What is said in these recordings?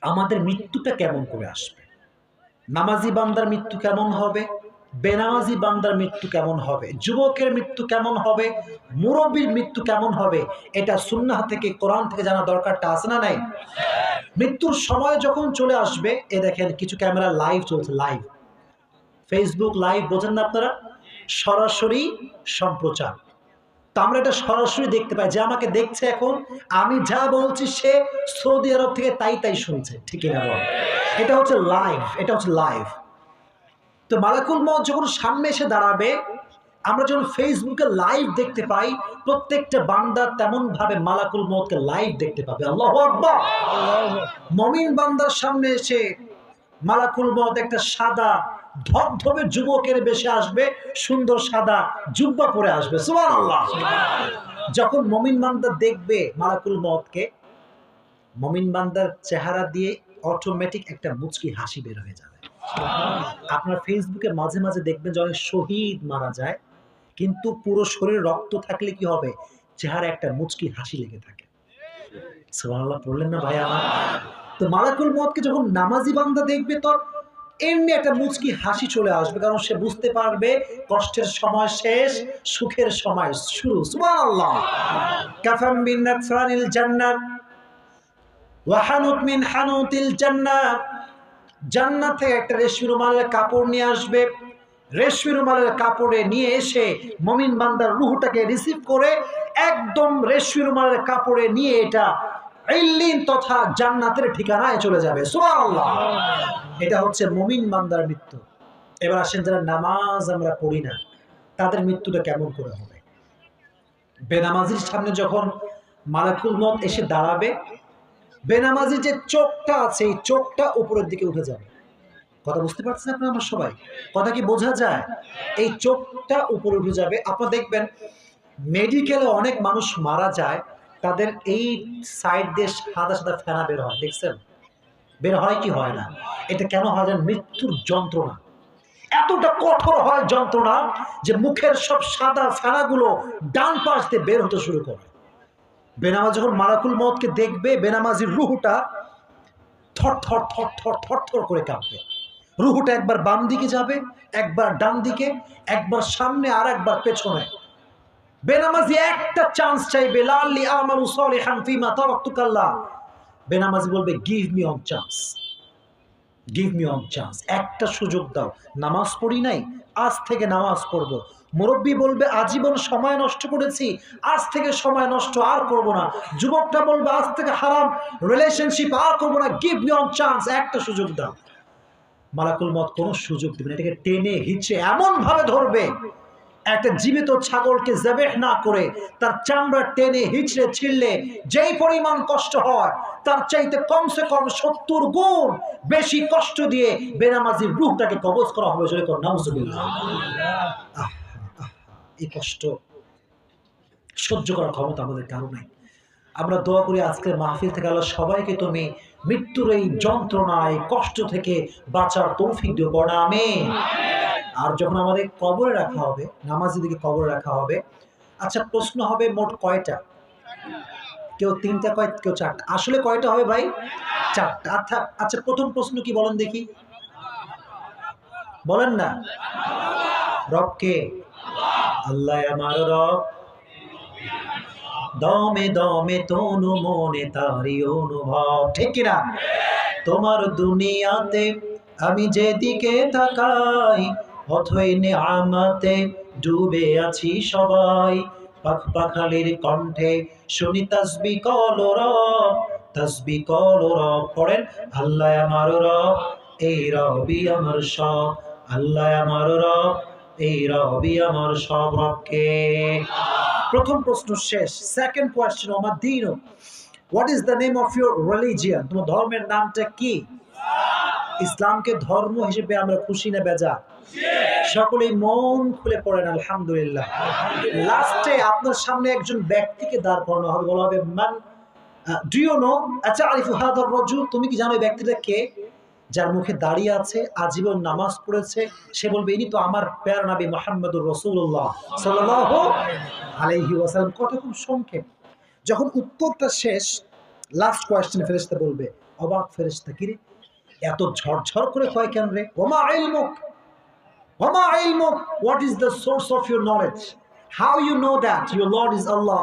আমাদের মৃত্যুটা কেমন করে আসবে, নামাজি বান্দার মৃত্যু কেমন হবে, বেনামাজি বান্দার মৃত্যু কেমন হবে, যুবকের মৃত্যু কেমন হবে, মুরব্বীর মৃত্যু কেমন হবে, এটা সুন্নাহ থেকে কোরআন থেকে জানা দরকারটা আছে না নাই? মৃত্যুর সময় যখন চলে আসবে, এ দেখেন কিছু ক্যামেরা লাইভ চলছে, লাইভ ফেসবুক লাইভ, বোঝেন না আপনারা, সরাসরি সম্প্রচার। তো আমরা এটা সরাসরি দেখতে পাই, যে আমাকে দেখছে এখন, আমি যা বলছি সে সৌদি আরব থেকে তাই তাই শুনছে, ঠিক না বল? এটা হচ্ছে লাইভ, এটা হচ্ছে লাইভ। তো মালাকুল মউত যখন সামনে এসে দাঁড়াবে, আমরা যখন ফেসবুকে লাইভ দেখতে পাই, প্রত্যেকটা বান্দা তেমন ভাবে মালাকুল মউতকে লাইভ দেখতে পাবে। আল্লাহু আকবার। মুমিন বান্দার সামনে এসে মালাকুল মউত একটা সাদা ধবধবে যুবকের বেশে আসবে, সুন্দর সাদা জুব্বা পরে আসবে, সুবহানাল্লাহ। যখন মুমিন বান্দা দেখবে মালাকুল মউতকে, মুমিন বান্দার চেহারা দিয়ে অটোমেটিক একটা মুচকি হাসি বের হয়ে যাবে। আপনার ফেসবুকে মাঝে মাঝে দেখবেন যে অনেক শহীদ মারা যায়, কিন্তু পুরো শরীরে রক্ত থাকলে কি হবে, চেহারা একটা মুচকি হাসি লেগে থাকে। সুবহানাল্লাহ পড়লেন না ভাই আমার? তো মালাকুল মউতকে যখন নামাজি বান্দা দেখবে, তো এমনি একটা মুচকি হাসি চলে আসবে, কারণ সে বুঝতে পারবে কষ্টের সময় শেষ, সুখের সময় শুরু। সুবহানাল্লাহ। কাফাম বিন নাফসানিল জান্নাত ওয়া হানুত মিন হানুতিল জান্নাত। জান্নাত থেকে একটা রেশমি রুমালের কাপড় নিয়ে আসবে, রেশমি রুমালের কাপড়ে নিয়ে এসে মুমিন বান্দার রূহটাকে রিসিভ করে একদম রেশমি রুমালের কাপড়ে নিয়ে এটা ইল্লিন তথা জান্নাতের ঠিকানায় চলে যাবে। সুবহানাল্লাহ। এটা হচ্ছে মুমিন বান্দার মৃত্যু। এবার আসেন, যারা নামাজ আমরা পড়ি না, তাদের মৃত্যুটা কেমন করে হবে? বেনামাজির সামনে যখন মালাকুল মউত এসে দাঁড়াবে, বেনামাজি যে চোখটা আছে, এই চোখটা উপরের দিকে উঠে যাবে। কথা বুঝতে পারছেন আপনারা আমার সবাই? কথা কি বোঝা যায়? এই চোখটা উপরে উঠে যাবে। আপনারা দেখবেন মেডিকেলে অনেক মানুষ মারা যায়, তাদের এই সাইড দিয়ে সাদা সাদা ফেনা বের হয়, দেখছেন? বের হয় কি হয় না? এটা কেন হয় জানেন? মৃত্যুর যন্ত্রণা এতটা কঠোর হয়, যন্ত্রণা, যে মুখের সব সাদা ফেনাগুলো ডান পাশ দিয়ে বের হতে শুরু করে। বেনামাজ যখন মালাকুল মউতকে দেখবে, বেনামাজির রূহটা থর থর থর থর থর থর করে কাঁপবে। রূহটা একবার বাম দিকে যাবে, একবার ডান দিকে, একবার সামনে আর একবার পেছনে। বেনামাজি একটা চান্স চাইবে, লাল্লি আমালু সলিহান ফিমা তারাকতুকাল্লাহ। বেনামাজি বলবে, give me on chance, give me on chance, একটা সুযোগ দাও। নামাজ পড়ি নাই, আজ থেকে নামাজ পড়বো। মুরব্বী বলবে, আজীবন সময় নষ্ট করেছি, আজ থেকে সময় নষ্ট আর করব না। যুবকটা বলবে, আজ থেকে হারাম রিলেশনশিপ আর করবো না, গিভ মি অন চান্স, একটা সুযোগ দাও। মালাকুল মউত কোনো সুযোগ দিবে না, এটাকে টেনে হিচড়ে এমন ভাবে ধরবে, একটা জীবিত ছাগলকে যাবেহ না করে তার চামড়া টেনে হিচড়ে ছিঁড়লে যেই পরিমাণ কষ্ট হয়, তার চাইতে কমসে কম ৭০ গুণ বেশি কষ্ট দিয়ে বেনামাজির রূহটাকে কবজ করা হবে। জোরে কর নাউজুবিল্লাহ। এই কষ্ট সহ্য করার ক্ষমতা আমাদের কারো নাই। আমরা দোয়া করি আজকের মাহফিল থেকে, আল্লাহ সবাইকে তুমি মৃত্যুর এই যন্ত্রণায় কষ্ট থেকে বাঁচার তৌফিক দিও, পড়া আমিন। আর যখন আমাদের কবরে রাখা হবে, নামাজীদেরকে কবরে রাখা হবে, আচ্ছা প্রশ্ন হবে মোট কয়টা? কেউ ৩টা কয়, কেউ ৪টা। আসলে কয়টা হবে ভাই? ৪টা। আচ্ছা আচ্ছা, প্রথম প্রশ্ন কি বলেন দেখি, বলেন না। রবকে? আল্লাহ আমার রব, দমে দমে তনু মনে তারি অনুভব, ঠিক কিনা? তোমার দুনিয়াতে আমি যেদিকে তাকাই, অথই নেয়ামতে ডুবে আছি সবাই। পাখ পাখালির কণ্ঠে শুনি তাসবিহ কলরব, তাসবিহ কলরব। পড়েন, আল্লাহ আমার রব, এই রবই আমার সব, আল্লাহ আমার রব, এই রবই আমার সব। রবকে? প্রথম প্রশ্ন শেষ। সেকেন্ড কোয়েশ্চেন, আমার দিন, what is the name of your religion? তোমার ধর্মের নামটা কি? ইসলামকে ধর্ম হিসেবে আমরা খুশি না বেজা? সকলেই মন খুলে পড়েন আলহামদুলিল্লাহ। লাস্টে আপনার সামনে একজন ব্যক্তিকে দাঁড় করানো হবে, বলা হবে, মান ডু ইউ নো আতারিফু হাদার রাজুল? তুমি কি জানো এই ব্যক্তিটা কে? যার মুখে দাঁড়িয়ে আছে, আজীবন নামাজ পড়েছে, সে বলবে, ইনি তো আমার প্যারা নবী মুহাম্মদুর রাসূলুল্লাহ সাল্লাল্লাহু আলাইহি ওয়াসাল্লাম। কথা খুব সংক্ষেপ। যখন উত্তরটা শেষ, লাস্ট কোয়েশ্চেন ফেরেশতা বলবে, অবাক ফেরেশতা, কি রে এত ঝরঝর করে কয় কেন রে? ওমা ইলমুক, ওমা ইলমুক, what is the source of your knowledge? How you know that your Lord is Allah,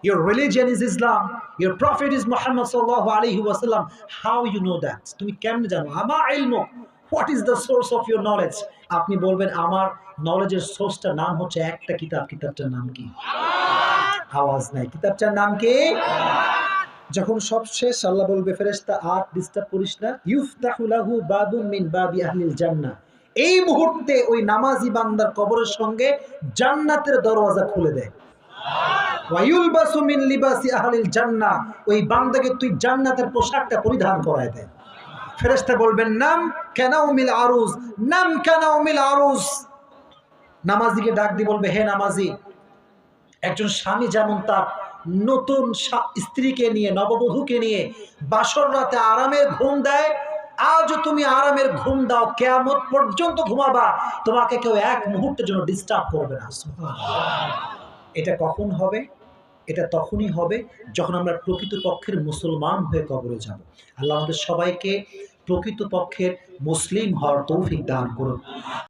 your religion is Islam, your prophet is Muhammad sallallahu alaihi wasallam? How you know that? তুমি কেমনে জানো? আমা ইলমুক, what is the source of your knowledge? আপনি বলবেন আমার নলেজের সোর্সটার নাম হচ্ছে একটা কিতাব। কিতাবটার নাম কি? আওয়াজ নাই। কিতাবটার নাম কি? যখন সব শেষ আল্লাহ বলবে ফেরেশতা আর ডিস্টার্ব করিস না, ইউফতাহু লাহু বাবুন মিন বাবি আহলিল জান্নাহ। এই মুহূর্তে ওই নামাজি বান্দার কবরের সঙ্গে জান্নাতের দরওয়াজা খুলে দেয়। ওয়া ইউলবাসু মিন লিবাসি আহলিল জান্নাহ, ওই বান্দাকে তুই জান্নাতের পোশাকটা পরিধান করায় দেয়। ফেরেশতা বলবেন নাম কানাউমিল আরুজ, নাম কানাউমিল আরুজ। নামাজিকে ডাক দিয়ে বলবে হে নামাজি, একজন স্বামী যেমন তার নতুন স্ত্রীকে নিয়ে, নববধূকে নিয়ে বাসর রাতে আরামের ঘুম দেয়, আজও তুমি আরামের ঘুম দাও, কিয়ামত পর্যন্ত ঘুমাবা, তোমাকে কেউ এক মুহূর্তের জন্য ডিস্টার্ব করবে না। এটা কখন হবে? এটা তখনই হবে যখন আমরা প্রকৃতপক্ষের মুসলমান হয়ে কবরে যাব। আল্লাহ আমাদের সবাইকে প্রকৃতপক্ষের মুসলিম হওয়ার তৌফিক দান করুন।